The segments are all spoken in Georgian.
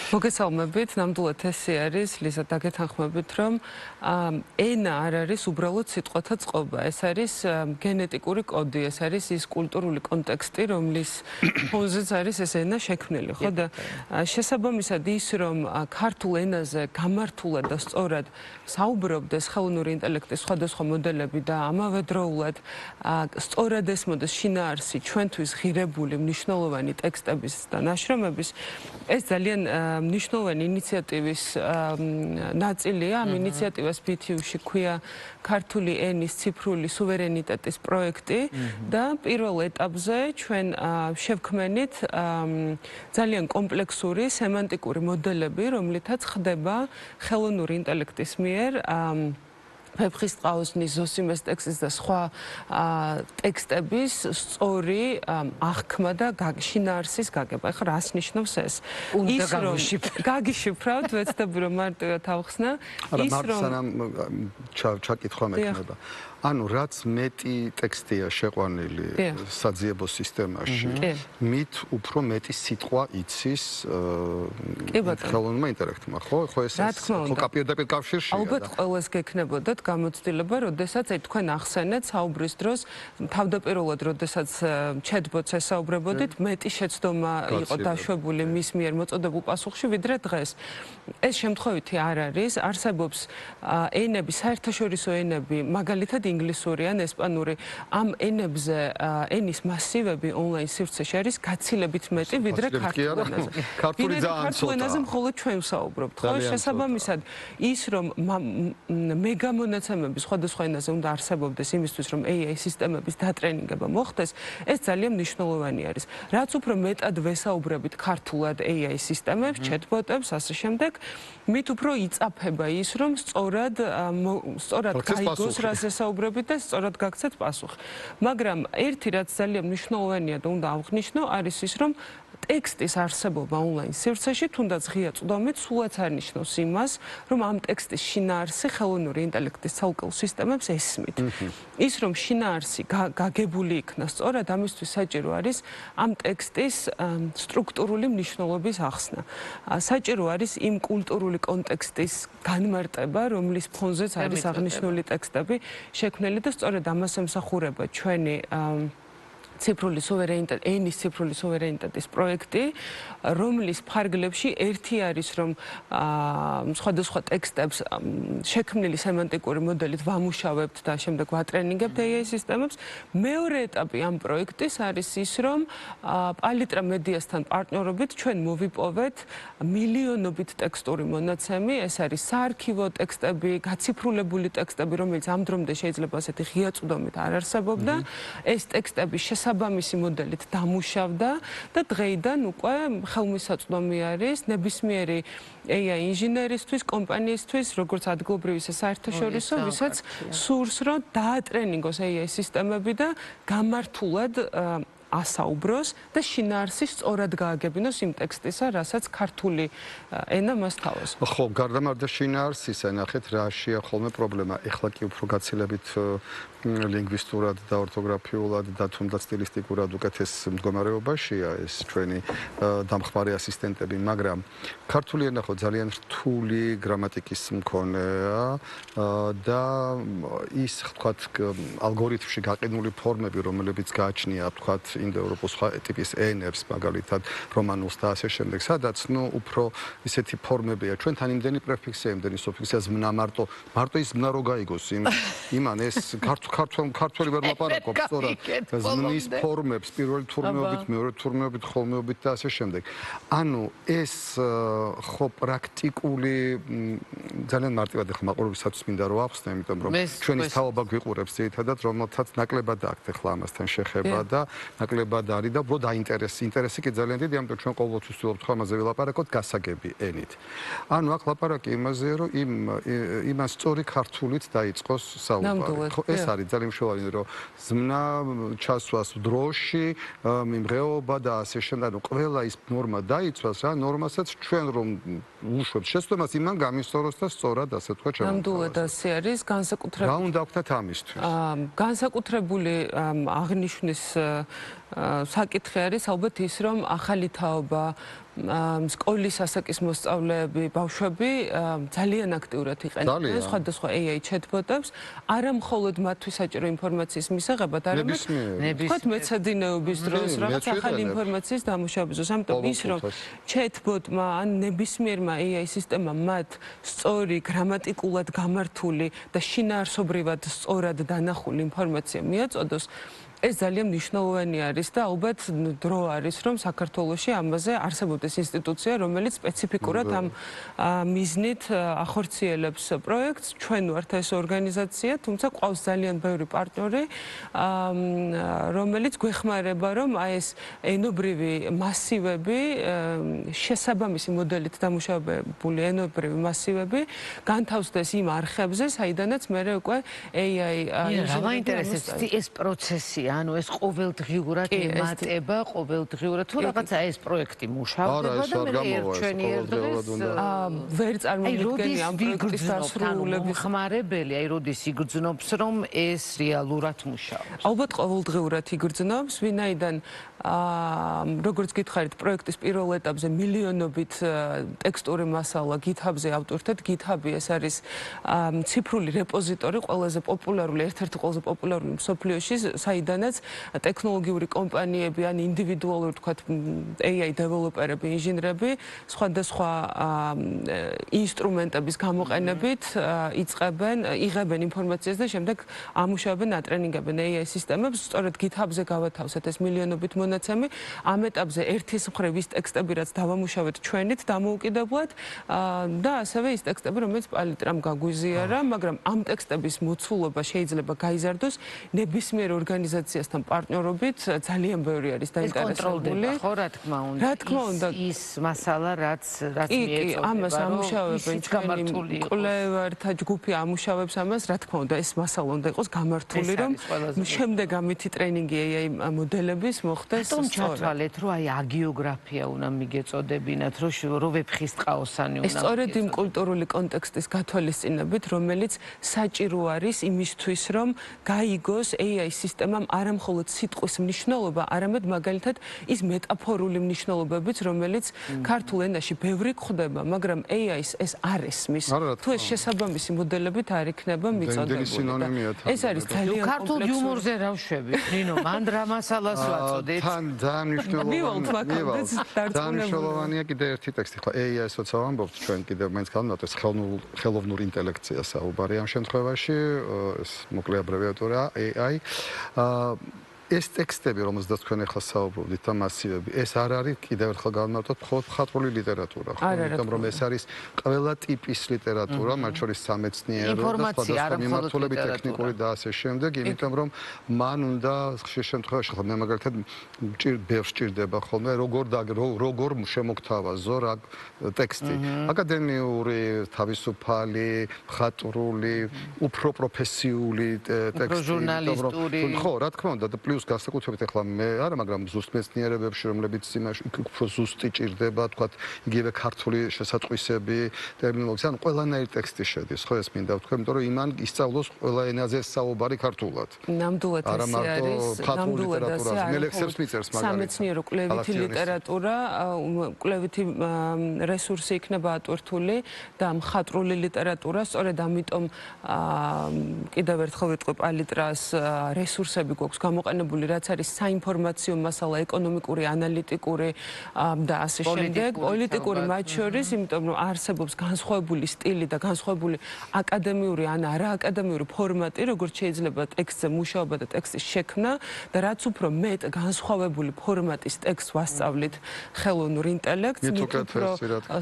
მოგესალმებით, ნამდვილად ესე არის, ლიზა დაგეთანხმებით, რომ ენა არ არის უბრალოდ სიტყვათა წყობა, ეს არის გენეტიკური კოდი, ეს არის ის კულტურული კონტექსტი, რომლის ფონზეც არის ეს ენა შექმნილი, ხო და შესაბამისად ის, რომ ქართულ ენაზე გამართულად და სწორად საუბრობდეს ხელოვნური ინტელექტის სხვადასხვა მოდელები და ამავდროულად სწორად ესმოდეს შინაარსი ჩვენთვის ღირებული მნიშვნელოვანი ტექსტების და ნაშრომების, ეს ძალიან მნიშვნელოვანი ინიციატივის ნაწილია. ამ ინიციატივას BTU-ში ქვია ქართული ენის ციფრული სუვერენიტეტის პროექტი და პირველ ეტაპზე ჩვენ შევქმენით ძალიან კომპლექსური სემანტიკური მოდელები, რომლითაც ხდება ხელოვნური ინტელექტის მიერ ფეფხისტყაოსნის, ზოსიმეს ტექსტის და სხვა ტექსტების სწორი აღქმა და შინაარსის გაგება. ეხლა რას ნიშნავს ეს? ის რომ გაგიშიფრავთ, ვეცდები რომ მარტივად ავხსნა, ის რომ ჩაკითხვა მექნება. ანუ რაც მეტი ტექსტია შეყვანილი საძიებო სისტემაში, მით უფრო მეტი სიტყვა იცის ხელოვნურმა ინტელექტმა, ხო? ხო ეს ხო პირდაპირ კავშირშია. ალბათ ყველას გექნებოდათ გამოცდილება, როდესაც თქვენ ახსენეთ საუბრის დროს, თავდაპირველად როდესაც ჩატბოტს ესაუბრებოდით, მეტი შეცდომა იყო დაშვებული მის მიერ მოწოდებულ პასუხში, ვიდრე დღეს. ეს შემთხვევითი არ არის, არსებობს ენები, საერთაშორისო ენები, მაგალითად ინგლისური ან ესპანური, ამ ენებზე ენის მასივები ონლაინ სივრცეში არის გაცილებით მეტი, ვიდრე ქართულ ენაზე. ქართული ძალიან ცოტა. ენაზე მხოლოდ ჩვენ ვსაუბრობთ, ხო? შესაბამისად, ის რომ მეგამონაცემები სხვადასხვა ენაზე უნდა არსებობდეს იმისთვის, რომ AI სისტემების დატრენინგება მოხდეს, ეს ძალიან მნიშვნელოვანი არის. რაც უფრო მეტად ვესაუბრებით ქართულად AI სისტემებს, ჩატბოტებს, ასე შემდეგ, მით უფრო იწაფება ის, რომ სწორად გაიგოს, რას ესაუბრებით და სწორად გაგცეთ პასუხი. მაგრამ ერთი რაც ძალიან მნიშვნელოვანია და უნდა აღვნიშნო, არის ის, რომ ტექსტის არსებობა ონლაინ სივრცეში, თუნდაც ღია წვდომით, სულაც არ ნიშნავს იმას, რომ ამ ტექსტის შინაარსი ხელოვნური ინტელექტის ცალკეულ სისტემებს ესმით. ის, რომ შინაარსი გაგებული იქნა სწორად, ამისთვის საჭირო არის ამ ტექსტის სტრუქტურული მნიშვნელობის ახსნა. საჭირო არის იმ კულტურული კონტექსტის განმარტება, რომლის ფონზეც არის აღნიშნული ტექსტები შექმნილი და სწორედ ამას ემსახურება ჩვენი ციფრული სუვერენიტეტი, ენის ციფრული სუვერენიტეტის პროექტი, რომლის ფარგლებში ერთი არის, რომ სხვადასხვა ტექსტებს შექმნილი სემანტიკური მოდელით ვამუშავებთ და შემდეგ ვატრენინგებთ AI სისტემებს. მეორე ეტაპი ამ პროექტის არის ის, რომ პალიტრა მედიასთან პარტნიორობით ჩვენ მოვიპოვეთ მილიონობით ტექსტური მონაცემი, ეს არის საარქივო ტექსტები, გაციფრულებული ტექსტები, რომელიც ამ დრომდე შეიძლება ასეთი ღია წვდომით არ არსებობდა. ეს ტექსტები საბამისი მოდელით დამუშავდა და დღეიდან უკვე ხელმისაწვდომი არის ნებისმიერი AI ინჟინერისთვის, კომპანიისთვის, როგორც ადგილობრივი, ისე საერთაშორისო, ვისაც სურს, რომ დაატრენინგოს AI სისტემები და გამართულად ასაუბროს და შინაარსი სწორად გააგებინოს იმ ტექსტისა, რასაც ქართული ენა მას თავს. ხო, გარდამარდა შინაარსისა, ნახეთ რა შეა ხოლმე პრობლემა. ეხლა კი უფრო გაცილებით ლინგვისტურად და ორთოგრაფიულად და თუნდაც სტილისტიკურად უკეთეს მდგომარეობაშია ეს ჩვენი დამხმარე ასისტენტები, მაგრამ ქართული ენა ხო ძალიან რთული გრამატიკის მქონეა და ის, ვთქვათ, ალგორითმში გაყინული ფორმები, რომლებიც გააჩნია, ვთქვათ, ინდოევროპულ სხვა ტიპის ენებს, მაგალითად, რომანულს და ასე შემდეგ, სადაც, უფრო ისეთი ფორმებია, ჩვენთან იმდენი პრეფიქსია, იმდენი სუფიქსია, ზმნა მარტო ის ზმნა რო გაიგოს, იმან ეს ქართველი ვერ ლაპარაკობს, სწორად, ზმნის ფორმებს, პირველი თურმეობით, მეორე თურმეობით, ხოლმეობით და ასე შემდეგ. ანუ ეს ხო პრაქტიკული ძალიან მარტივად ახლა მაყურებელსაც მინდა რომ ახსნე, იმიტომ რომ ჩვენი თაობა გვიყურებს ძირითადად, რომელთაც ნაკლებად აქვს ახლა ამასთან შეხება და ნაკლებად არის და უბრალოდ ინტერესი კი ძალიან დიდი, ამიტომ ჩვენ ყოველთვის ვცდილობთ ხო ამაზე ვილაპარაკოთ გასაგები ენით. ანუ აქ ლაპარაკი იმაზე, რომ იმას სწორი ქართულით დაიწყოს საუბარი. ხო, ეს არის ძალიან მნიშვნელოვანი, რომ ზმნა ჩასვას დროში, მიმღეობა და ასე შემდეგ, ყველა ის ნორმა დაიცვას, რა ნორმასაც ჩვენ რომ უშვებთ შეცდომას, იმან გამისწოროს და სწორად ასე თქვა ჩვენ. ნამდვილად ასე არის, განსაკუთრებით. რა უნდა ვქნათ ამისთვის? განსაკუთრებული აღნიშვნის საკითხი არის ალბათ ის, რომ ახალი თაობა სკოლის ასაკის მოსწავლეები, ბავშვები ძალიან აქტიურად იყენებენ სხვადასხვა AI chatbot-ებს, არა მხოლოდ მათთვის საჭირო ინფორმაციის მისაღებად, არამედ ვთქვათ მეცადინეობის დროს, რაღაც ახალი ინფორმაციის დამუშავების დროს. ამიტომ ის, რომ chatbot-მა ან ნებისმიერმა AI სისტემამ მათ სწორი, გრამატიკულად გამართული და შინაარსობრივად სწორად დანახული ინფორმაცია მიაწოდოს, ეს ძალიან მნიშვნელოვანი არის და ალბათ დრო არის, რომ საქართველოში ამაზე არსებობდეს ინსტიტუცია, რომელიც სპეციფიკურად ამ მიზნით ახორციელებს პროექტს. ჩვენ ვართ ეს ორგანიზაცია, თუმცა ყავს ძალიან ბევრი პარტნიორი, რომელიც გვეხმარება, რომ აი ეს ენობრივი მასივები, შესაბამისი მოდელით დამუშავებული ენობრივი მასივები განთავსდეს იმ არხებზე, საიდანაც მერე უკვე AI რა მაინტერესებს ეს პროცესი, ანუ ეს ყოველდღიურად ემატება, ყოველდღიურად თუ რაღაცა ეს პროექტი მუშავდება და მე ერჩვენიერ დღეს ვერ წარმოვიდგენი ამ პროექტის დასრულების ხმარებელი, აი როდის იგრძნობს, რომ ეს რეალურად მუშაობს. ალბათ ყოველდღიურად იგრძნობს, ვინაიდან როგორც გითხარით, პროექტის პირველ ეტაპზე მილიონობით ტექსტური მასალა GitHub-ზე ავტორთად. GitHub-ი ეს არის ციფრული რეპოზიტორი, ყველაზე პოპულარული, ერთ-ერთი ყველაზე პოპულარული მსოფლიოში, საიდანაც ტექნოლოგიური კომპანიები ან ინდივიდუალური, თქვათ, AI დეველოპერები, ინჟინრები სხვადასხვა ინსტრუმენტების გამოყენებით იღებენ ინფორმაციას და შემდეგ ამუშავებენ, ატრენინგებენ AI სისტემებს. სწორედ GitHub-ზე გავათავსეთ ეს მილიონობით მონაცემი. ამ ეტაპზე ერთის მხრივ ის ტექსტები, რაც დავამუშავეთ ჩვენით, დამოუკიდებლად და ასევე ის ტექსტები, რომელიც პალიტრამ გაგვიზიარა, მაგრამ ამ ტექსტების მოცულობა შეიძლება გაიზარდოს ნებისმიერ ორგანიზაციასთან პარტნიორობით, ძალიან ბევრი არის დაინტერესებული. ხო, რა თქმა უნდა. რა თქმა უნდა, ის მასალა, რაც კი, ამას ამუშავებენ ჩვენი მკვლევართა ჯგუფი ამუშავებს ამას, რა თქმა უნდა, ეს მასალა უნდა იყოს გამართული, რომ შემდეგ ამითი ტრენინგი AI მოდელების მოხდეს. რატომ ჩათვალეთ, რომ აი აგიოგრაფია უნდა მიგეწოდებინათ, რომ ვეფხისტყაოსანი უნდა. ეს სწორედ იმ კულტურული კონტექსტის გათვალისწინებით, რომელიც საჭირო არის იმისთვის, რომ გაიგოს AI სისტემამ არა მხოლოდ სიტყვის მნიშვნელობა, არამედ მაგალითად ის მეტაფორული მნიშვნელობებიც, რომელიც ქართულ ენაში ბევრი გვხვდება, მაგრამ AI-ს ეს არ ესმის. თუ ეს შესაბამისი მოდელებით არ იქნება მიწოდებული. ეს არის ძალიან კომპლექსური. ქართულ იუმორზე რა ვშვები? ნინო, მან რა მასალას ვაწოდეთ? თან დანიშნულოვანია კიდე ერთი ტექსტი, ხო, AI-ს როცა ვამბობთ ჩვენ კიდე მაინც განვატეს ხელოვნურ ინტელექტციას საუბარი ამ შემთხვევაში, ეს მოკლე აბრევიატურა AI. ეს ტექსტები, რომელზეც თქვენ ახლა საუბრობთ და მასივები, ეს არ არის კიდევ ერთხელ განმარტოთ მხოლოდ მხატვრული ლიტერატურა, ხო? იმიტომ რომ ეს არის ყველა ტიპის ლიტერატურა, მათ შორის სამეცნიერო და სხვადასხვა მიმართულებით ტექნიკური და ასე შემდეგ, იმიტომ რომ მან უნდა ხშირ შემთხვევაში ხო მე მაგალითად ბევრს ჭირდება ხოლმე როგორ შემოგთავაზო რა ტექსტი. აკადემიური, თავისუფალი, მხატვრული, უფრო პროფესიული ტექსტი, ჟურნალისტური. ხო, რა თქმა უნდა და პლუს განსაკუთრებით ახლა მე არა, მაგრამ ზუსტ მეცნიერებებში, რომლებიც იმაში უფრო ზუსტი ჭირდება, თქვათ, იგივე ქართული შესატყვისები, ტერმინოლოგია, ანუ ყველანაირი ტექსტი შედის, ხო ეს მინდა ვთქვა, იმიტომ რომ იმან ისწავლოს ყველა ენაზე საუბარი ქართულად. ნამდვილად ესე არის, ნამდვილად ასე არის. მე ლექსებს მიწერს მაგალითად. სამეცნიერო კვლევითი ლიტერატურა, კვლევითი რესურსი იქნება ატვირთული და მხატვრული ლიტერატურა, სწორედ ამიტომ კიდევ ერთხელ ვიტყვი პალიტრას რესურსები გვაქვს გამოყენებული, რაც არის საინფორმაციო მასალა, ეკონომიკური, ანალიტიკური და ასე შემდეგ, პოლიტიკური მათ შორის, იმიტომ რომ არსებობს განსხვავებული სტილი და განსხვავებული აკადემიური ან არააკადემიური ფორმატი, როგორც შეიძლება ტექსტზე მუშაობა და ტექსტის შექმნა და რაც უფრო მეტ განსხვავებული ფორმატის ტექსტს ვასწავლით ხელოვნურ ინტელექტს, მით უფრო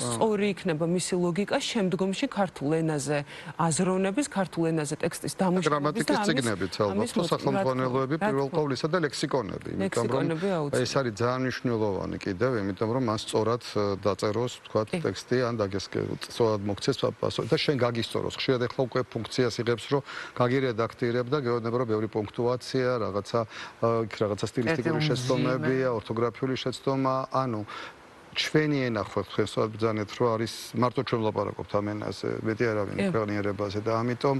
სწორი იქნება მისი ლოგიკა შემდგომში ქართულ ენაზე აზროვნების, ქართულ ენაზე ტექსტის დამუშავების და ამის სახელმძღვანელოები პირველ ყოვლისა და ლექსიკონები, იმიტომ რომ ეს არის ძალიან მნიშვნელოვანი კიდევ, იმიტომ რომ მას სწორად დაწეროს, თქვათ, ტექსტი ან სწორად მოგცეს პასუხი და შენ გაგისწოროს. ხშირად ახლა უკვე ფუნქციას იღებს, რომ გაგირედაქტირებ და გეუბნება, რომ ბევრი პუნქტუაცია, რაღაცა სტილისტიკური შეცდომებია, ორთოგრაფიული შეცდომა, ანუ ჩვენი ენა ხო ხესვად ბრძანეთ რომ არის მარტო ჩვენ ვლაპარაკობთ ამ ენაზე, მეტი არავინ ქვეყნიერებაზე და ამიტომ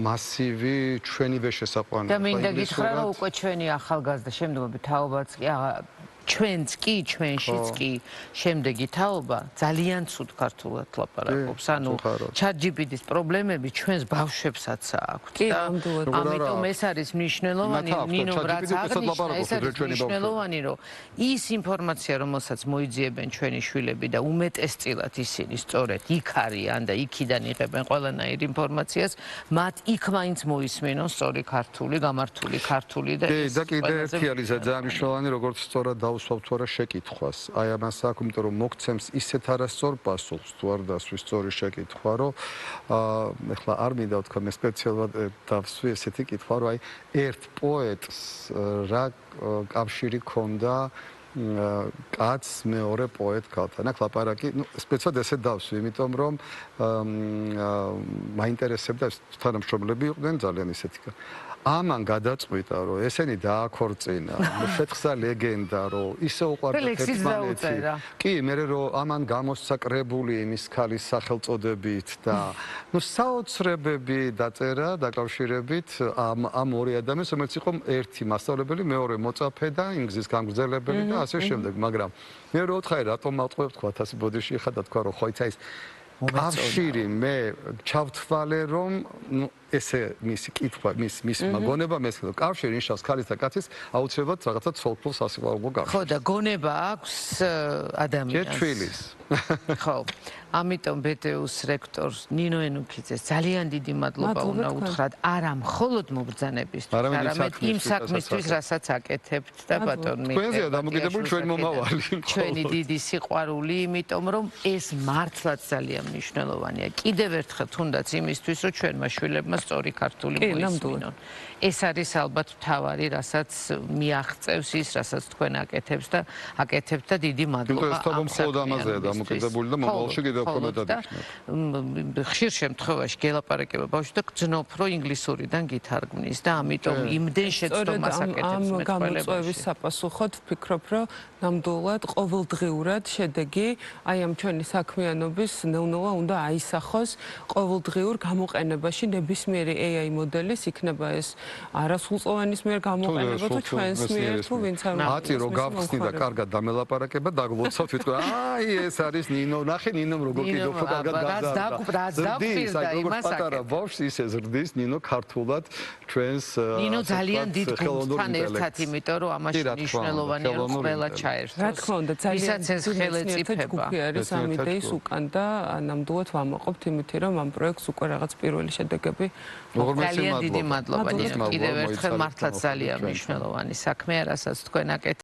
მასივი ჩვენივე შესაყვანია. და მინდა გითხრა რომ უკვე ჩვენი ახალგაზრდა შემდგომი თაობაც კი ჩვენც კი, ჩვენშიც კი შემდეგი თაობა ძალიან ცუდ ქართულად ლაპარაკობს. ანუ ChatGPT-ის პრობლემები ჩვენს ბავშვებსაც აქვთ და ამიტომ ეს არის მნიშვნელოვანი, ნინო რაც აღნიშნა, ეს არის მნიშვნელოვანი, რომ ის ინფორმაცია, რომელსაც მოიძიებენ ჩვენი შვილები და უმეტესწილად ისინი სწორედ იქ არიან და იქიდან იღებენ ყველანაირ ინფორმაციას, მათ იქ მაინც მოისმენონ სწორი ქართული, გამართული ქართული და ეს და კიდე ერთი არის ძალიან მნიშვნელოვანი, როგორც სწორად დავუსვავთ თუ არა შეკითხვას. აი ამას აქვს, იმიტომ რომ მოგცემს ისეთ არასწორ პასუხს თუ არ დასვის სწორი შეკითხვა, რომ ეხლა არ მინდა ვთქვა, მე სპეციალურად დავსვი ესეთი კითხვა, რომ აი ერთ პოეტს რა კავშირი ქონდა კაცს მეორე პოეტ ქალთან. აქ ლაპარაკი, სპეციალურად ესეთ დავსვი, იმიტომ რომ მაინტერესებდა თანამშრომლები იყვნენ ძალიან ისეთი. ამან გადაწყვიტა რომ ესენი დააქორწინა შეთხსა ლეგენდა რომ ისე უყვარდა ერთმანეთი კი მე რომ ამან გამოსცა კრებული იმის ქალის სახელწოდებით და საოცრებები დაწერა დაკავშირებით ამ ორი ადამიანს რომელიც იყო ერთი მასწავლებელი მეორე მოწაფე და ინგლისის გამგრძელებელი და ასე შემდეგ მაგრამ მე რო ვთხარი რატომ მავტყუებთ თქვა ასე ბოდიში ხადა თქვა რომ ხო იცი ეს კავშირი მე ჩავთვალე რომ ესე მისი კითხვა მის მაგონება მესხო კავშირი ნიშნავს ქალის და კაცის აუცილებლად რაღაცა ცოლ-ფულს ასიყვარულო კავშირი ხო და გონება აქვს ადამიანს თვილის ხო ამიტომ ბტუს რექტორს ნინო ენუქიძეს ძალიან დიდი მადლობა უნდა უთხრათ არა მხოლოდ მობრძანებისთვის არამედ იმ საქმისთვის რასაც აკეთებთ და ბატონო თქვენზეა დამოკიდებული ჩვენი მომავალი ჩვენი დიდი სიყვარული იმიტომ რომ ეს მართლაც ძალიან მნიშვნელოვანია კიდევ ერთხელ თუნდაც იმისთვის რომ ჩვენმა შვილებმა სწორი ქართული მოისმინონ. ეს არის ალბათ მთავარი, რასაც მიაღწევს ის, რასაც თქვენ აკეთებთ და დიდი მადლობა. ეს თქო მხოლოდ ამაზეა დამოკიდებული და მომავალში კიდევ უფრო მეტად იქნება. ხშირ შემთხვევაში გელაპარაკება ბავშვი და გძნობ, რომ ინგლისურიდან გითარგმნის და ამიტომ იმდენ შეცდომას აკეთებს ამ გამოწვევის საპასუხოდ ვფიქრობ, რომ ნამდვილად ყოველდღიურად შედეგი აი ამ ჩვენი საქმიანობის ნეუნება უნდა აისახოს ყოველდღიურ გამოყენებაში ნებისმიერი AI მოდელის იქნება ეს არასრულწლოვანის მიერ გამოყენება თუ ჩვენს მიერ თუ ვინც არ მათი რო გავხსნი და კარგად დამელაპარაკება დაგლოცავთ ვიტყვი აი ეს არის ნინო ნახე ნინომ როგორ კიდე უფრო კარგად გაზარდა იმას აკეთებს ბავშვს ისე ზრდის ნინო ქართულად ჩვენს ნინო ძალიან დიდ გუნდთან ერთად იმიტომ რომ ამაში მნიშვნელოვანია რომ ყველა ჩაერთოს რა თქმა უნდა ძალიან ხელეწიფება არის ამ იდეის უკან და ნამდვილად ვამაყობთ იმით რომ ამ პროექტს უკვე რაღაც პირველი შედეგები ძალიან დიდი მადლობა ნინო კიდევ ერთხელ მართლაც ძალიან მნიშვნელოვანი საქმეა რასაც თქვენ აკეთებთ